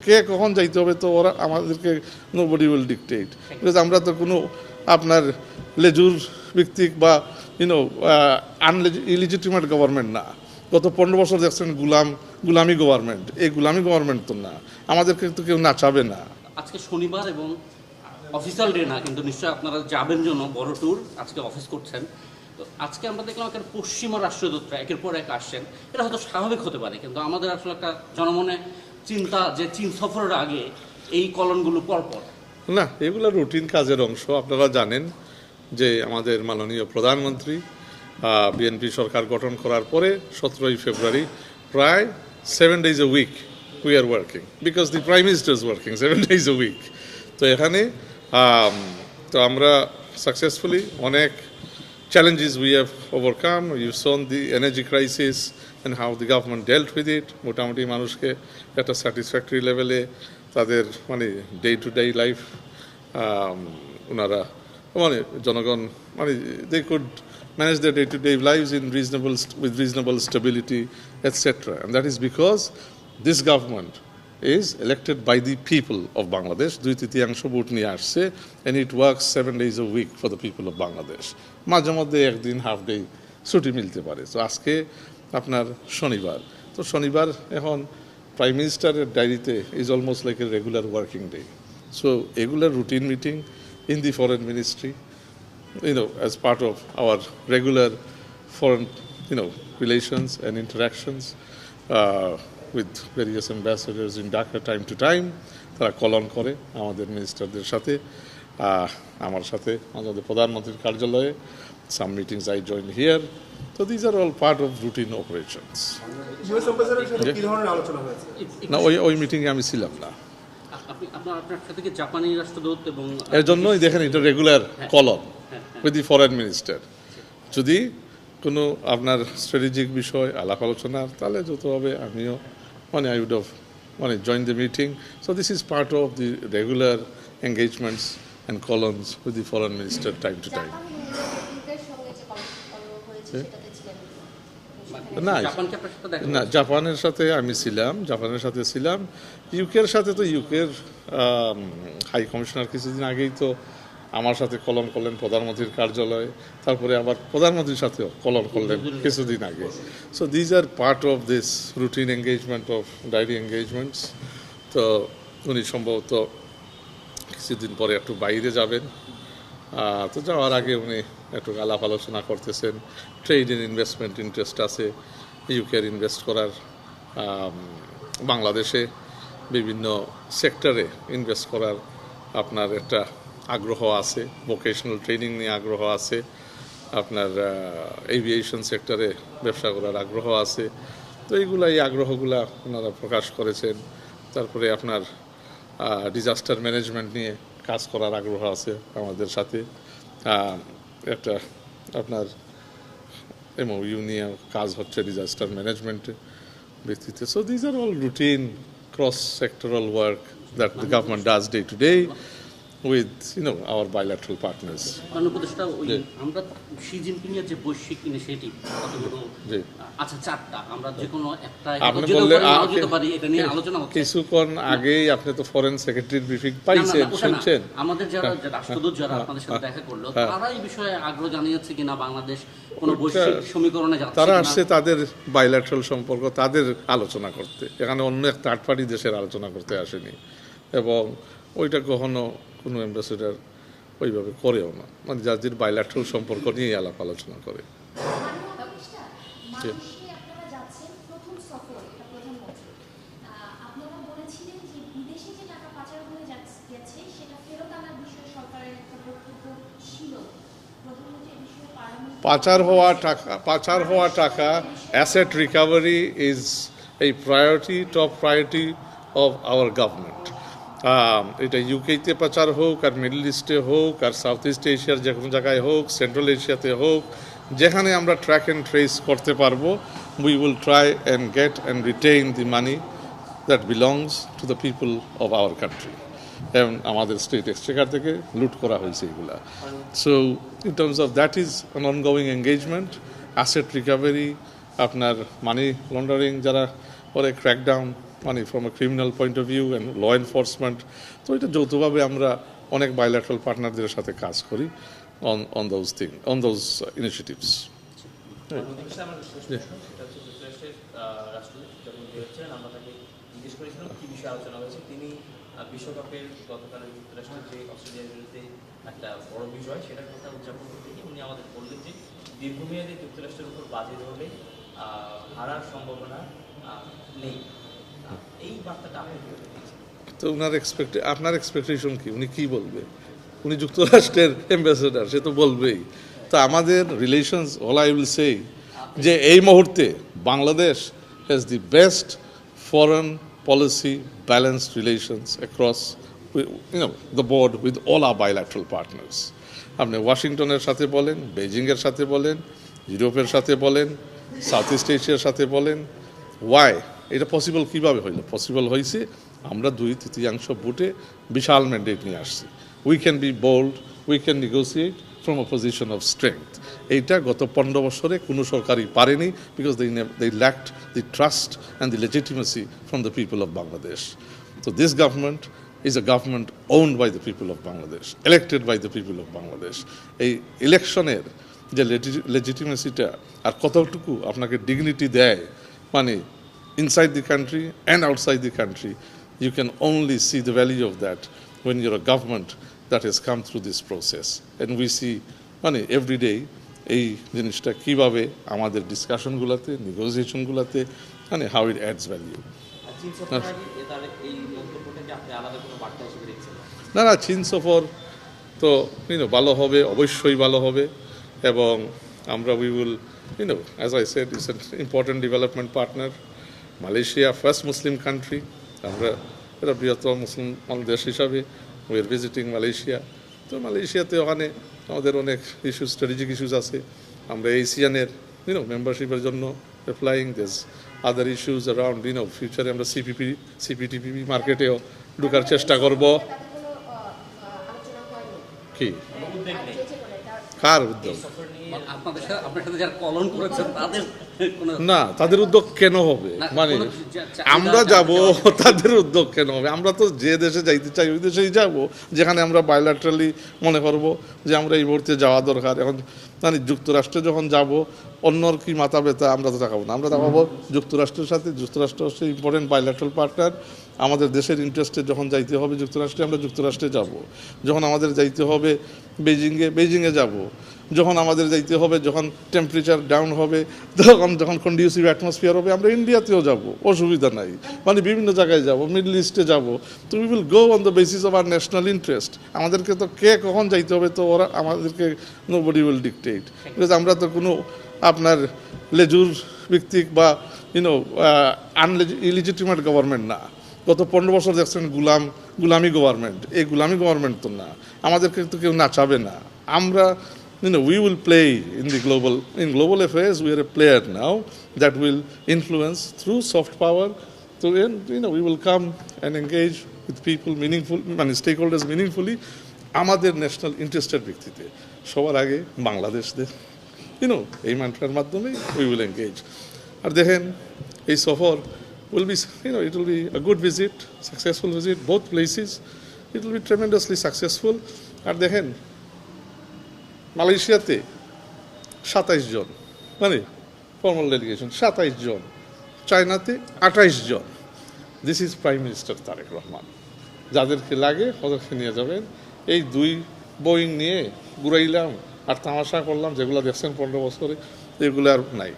কে কখন যাইতে হবে তো ওরা আমাদেরকে নোবডি উইল ডিকটেট, বিকজ আমরা তো কোনো আপনার লেজুর ভিত্তিক বা ইলিজিটিমেট গভর্নমেন্ট না। গত 15 বছর দেখছেন গুলামি গভর্নমেন্ট, এই গুলামি গভর্নমেন্ট তো না, আমাদেরকে তো কেউ নাচাবে না। আজকে শনিবার এবং অফিসিয়াল ডে না, কিন্তু নিশ্চয়ই আপনারা যাবেন জন্য বড় ট্যুর আজকে অফিস করছেন। তো আজকে আমরা দেখলাম একটা পশ্চিমা রাষ্ট্রদূতরা একের পর এক আসছেন, এটা হয়তো স্বাভাবিক হতে পারে, কিন্তু আমাদের আসলে একটা জনমনে চিন্তা যে চীন সফরের আগে এই কলনগুলো পরপর না, এগুলো রুটিন কাজের অংশ। আপনারা জানেন যে আমাদের মাননীয় প্রধানমন্ত্রী বিএনপি সরকার গঠন করার পরে 17ই ফেব্রুয়ারি প্রায় 7 days a week we are working because the prime minister is working 7 days a week. তো এখানে তো আমরা সাকসেসফুলি অনেক challenges we have overcome. You've seen the energy crisis and how the government dealt with it. মোটামুটি মানুষকে একটা satisfactory লেভেলে তাদের মানে ডে টু ডে লাইফ ওনারা মানে জনগণ মানে they could manage their day-to-day lives in with reasonable stability, etc. And that is because this government is elected by the people of Bangladesh. 2/3 vote নিয়ে আসছে, and it works 7 days a week for the people of Bangladesh. মাঝে মধ্যে একদিন half day ছুটি মিলতে পারে। তো আজকে আপনার শনিবার, তো শনিবার এখন প্রাইম মিনিস্টারের ডায়েরিতে is almost like a regular working day. So এগুলার routine meeting in the foreign ministry, as part of our regular foreign, relations and interactions with various ambassadors in Dhaka time to time. তারা colon করে আমাদের মিনিস্টারদের সাথে, আমার সাথে, আমাদের প্রধানমন্ত্রীর কার্যালয়ে। Some meetings I join here. So these are all part of routine operations. না, ওই মিটিংয়ে আমি ছিলাম না। আপনার সাথে কি জাপানি রাষ্ট্রদূত এবং এর জন্যই দেখেন এটা regular call with the foreign minister. যদি কোনো আপনার স্ট্র্যাটেজিক বিষয় আলাপ আলোচনার, তাহলে যত হবে আমিও I would have join the meeting. So this is part of the regular engagements and calls with the foreign minister time to time. না, জাপানের সাথে আমি ছিলাম, ইউকের সাথে তো ইউকের হাই কমিশনার কিছুদিন আগেই তো আমার সাথে কলম করলেন প্রধানমন্ত্রীর কার্যালয়ে, তারপরে আবার প্রধানমন্ত্রীর সাথেও কলম করলেন কিছুদিন আগে। So these are part of this routine engagement of diary engagements. তো উনি সম্ভবত কিছুদিন পরে একটু বাইরে যাবেন, তো যাওয়ার আগে উনি একটু আলাপ আলোচনা করতেছেন। ট্রেড এন্ড ইনভেস্টমেন্ট ইন্টারেস্ট আছে ইউকের ইনভেস্ট করার, বাংলাদেশে বিভিন্ন সেক্টরে ইনভেস্ট করার আপনার একটা আগ্রহ আছে, ভোকেশনাল ট্রেনিং নিয়ে আগ্রহ আছে, আপনার এভিয়েশন সেক্টরে ব্যবসা করার আগ্রহ আছে। তো এই আগ্রহগুলা ওনারা প্রকাশ করেছেন। তারপরে আপনার ডিজাস্টার ম্যানেজমেন্ট নিয়ে কাজ করার আগ্রহ আছে আমাদের সাথে, একটা আপনার এমওইউ নিয়ে কাজ হচ্ছে ডিজাস্টার ম্যানেজমেন্টের ভিত্তিতে। So these are all routine cross sectoral work that the government does day to day with our bilateral partners. উপদেষ্টা আমরা শি জিনপিং এর যে বৈশ্বিক ইনিশিয়েটিভ কতগুলো আচ্ছা 4টা, আমরা যে কোনো একটা আলোচনা পারি, এটা নিয়ে আলোচনা হচ্ছে। কিছুক্ষণ আগেই আপনি তো ফরেন সেক্রেটারির ব্রিফিং পাইছেন, শুনছেন। আমাদের যারা রাষ্ট্রদূত যারা আপনাদের সাথে দেখা করলো, তারা এই বিষয়ে আগ্রহ জানিয়েছে কিনা বাংলাদেশ কোনো বৈশ্বিক সমীকরণে যাচ্ছে? তারা আসছে তাদের বাইল্যাটারাল সম্পর্ক, তাদের আলোচনা করতে, এখানে অন্য এক থার্ড পার্টি দেশের আলোচনা করতে আসেনি। এবং ওইটা কখনো কোনো অ্যাম্বাসেডার ওইভাবে করেও না, যাদের বাইল্যাটারাল সম্পর্ক নিয়েই আলাপ আলোচনা করে। পাচার হওয়া টাকা অ্যাসেট রিকভারি ইজ এই priority, top priority of our government. এটা ইউকেতে পাচার হোক, আর মিডল ইস্টে হোক, আর সাউথ ইস্ট এশিয়ার যে কোনো জায়গায় হোক, সেন্ট্রাল এশিয়াতে হোক, যেখানে আমরা ট্র্যাক অ্যান্ড ট্রেস করতে পারবো, we will try and get and retain the money that belongs to the people of our country. এবং আমাদের স্টেট এক্সচেকার থেকে লুট করা হয়েছে এগুলা। So in terms of that is an ongoing engagement. Asset recovery, আপনার মানি লন্ডারিং যারা করে ক্র্যাকডাউন, মানে from a criminal point of view and law enforcement. তো এটা যৌথভাবে আমরা অনেক বাইল্যাটারাল পার্টনারদের সাথে কাজ করি অন দোজ ইনিশিয়েটিভস। বাংলাদেশে আমার শেষ প্রশ্ন, সেটা হচ্ছে যুক্তরাষ্ট্রের রাষ্ট্রদূত যখন বের হচ্ছিলেন আমরা তাকে জিজ্ঞেস করেছিলাম কি বিষয়ে আলোচনা হয়েছে। তিনি বিশ্বকাপের গতকাল যুক্তরাষ্ট্রের যে অস্ট্রেলিয়ার বিরুদ্ধে একটা বড় বিষয় সেটার কথা উদযাপন করতে গিয়ে উনি আমাদের বললেন যে দীর্ঘমেয়াদী যুক্তরাষ্ট্রের উপর বাজি ধরলে হারার সম্ভাবনা নেই। এই বার্তাটা আপনি কিভাবে দিয়েছেন? তো আপনার এক্সপেকটেশন কি? উনি কি বলবে? উনি যুক্তরাষ্ট্রের অ্যাম্বাসেডার, সে তো বলবেই। তো আমাদের relations, all I will say, যে এই মুহূর্তে Bangladesh has the best foreign policy balanced relations across the board with all our bilateral partners. আপনি ওয়াশিংটনের সাথে বলেন, বেজিংয়ের সাথে বলেন, ইউরোপের সাথে বলেন, সাউথ ইস্ট এশিয়ার সাথে বলেন। ওয়াই এটা পসিবল কীভাবে হইল? পসিবল হয়েছে আমরা 2/3 ভোটে বিশাল ম্যান্ডেট নিয়ে আসছি। We can be bold, we can negotiate from a position of strength. এইটা গত 15 বছরে কোনো সরকারই পারেনি, because they lacked the trust and the legitimacy from the people of Bangladesh. So this government is a government owned by the people of Bangladesh, elected by the people of Bangladesh. এই ইলেকশনের যে লেজিটিমেসিটা আর কতটুকু আপনাকে dignity দেয়, মানে inside the country and outside the country, you can only see the value of that when you're a government that has come through this process. And we see মানে everyday এই জিনিসটা কীভাবে আমাদের ডিসকাশনগুলোতে, নেগোসিয়েশনগুলোতে মানে হাউ ইট অ্যাডস ভ্যালিউ। চীন সফরের আগে তার এই মন্তব্যটাকে আপনি আলাদা কোনো বার্তা হিসেবে দেখছেন? না, চীন সফর তো ভালো হবে, অবশ্যই ভালো হবে। এবং আমরা we will as I said it's an important development partner. Malaysia first Muslim country, আমরা এটা বৃহত্তম মুসলিম দেশ হিসাবে উই আর ভিজিটিং মালয়েশিয়া। তো মালয়েশিয়াতে ওখানে আমাদের অনেক ইস্যুস, স্ট্র্যাটেজিক ইস্যুস আছে। আমরা এশিয়ানের মেম্বারশিপের জন্য applying this other issues around ফিউচারে আমরা সিপিটিপিপি মার্কেটেও ঢোকার চেষ্টা করব। কি কার উদ্যোগ? আপনার সাথে যারা কলন করেছেন তাদের কোনো না, তাদের উদ্যোগ কেন হবে? মানে আমরা যাব, তাদের উদ্যোগ কেন হবে? আমরা তো যে দেশে যাইতে চাই ওই দেশেই যাব, যেখানে আমরা বাইল্যাটারালি মনে করব যে আমরা এই মুহূর্তে যাওয়া দরকার। এখন মানে যুক্তরাষ্ট্রে যখন যাব, অন্যর কি মাথা ব্যথা আমরা তো দেখাবো না। আমরা দেখাবো যুক্তরাষ্ট্রের সাথে, যুক্তরাষ্ট্র হচ্ছে ইম্পর্টেন্ট বাইল্যাটারাল পার্টনার। আমাদের দেশের ইন্টারেস্টে যখন যাইতে হবে যুক্তরাষ্ট্রে, আমরা যুক্তরাষ্ট্রে যাব। যখন আমাদের যাইতে হবে বেজিংয়ে যাব। যখন আমাদের যাইতে হবে, যখন টেম্পারেচার ডাউন হবে, যখন কন্ডিউসিভ অ্যাটমসফিয়ার হবে, আমরা ইন্ডিয়াতেও যাব, অসুবিধা নাই। মানে বিভিন্ন জায়গায় যাব, মিডল ইস্টে যাব। তো we will go on the basis of our national interest. আমাদেরকে তো কে কখন যাইতে হবে তো ওরা আমাদেরকে নোবডি উইল ডিকটেট। বিকজ আমরা তো কোনো আপনার লেজুর ভিত্তিক বা ইলিজিটিমেট গভর্নমেন্ট না। গত 15 বছর দেখছেন গুলামি গভর্নমেন্ট। এই গুলামি গভর্নমেন্ট তো না, আমাদেরকে তো কেউ নাচাবে না। আমরা we will play in global affairs. We are a player now that will influence through soft power. So we will come and engage with people stakeholders meaningfully. আমাদের ন্যাশনাল ইন্টারেস্টের ভিত্তিতে সবার আগে বাংলাদেশদের এই মানটার মাধ্যমে we will engage. আর দেখেন এই সফর will be it will be a good visit, successful visit, both places. It will be tremendously successful. আর দেখেন মালয়েশিয়াতে 27 জন মানে ফর্মাল ডেলিগেশন, 27 জন। চায়নাতে 28 জন। This is prime minister Tarique Rahman. যাদেরকে লাগে ওদেরকে নিয়ে যাবেন। এই 2 বোয়িং নিয়ে ঘুরাইলাম আর তামাশা করলাম, যেগুলো দেখছেন 15 বছরে, এগুলো আর নাই।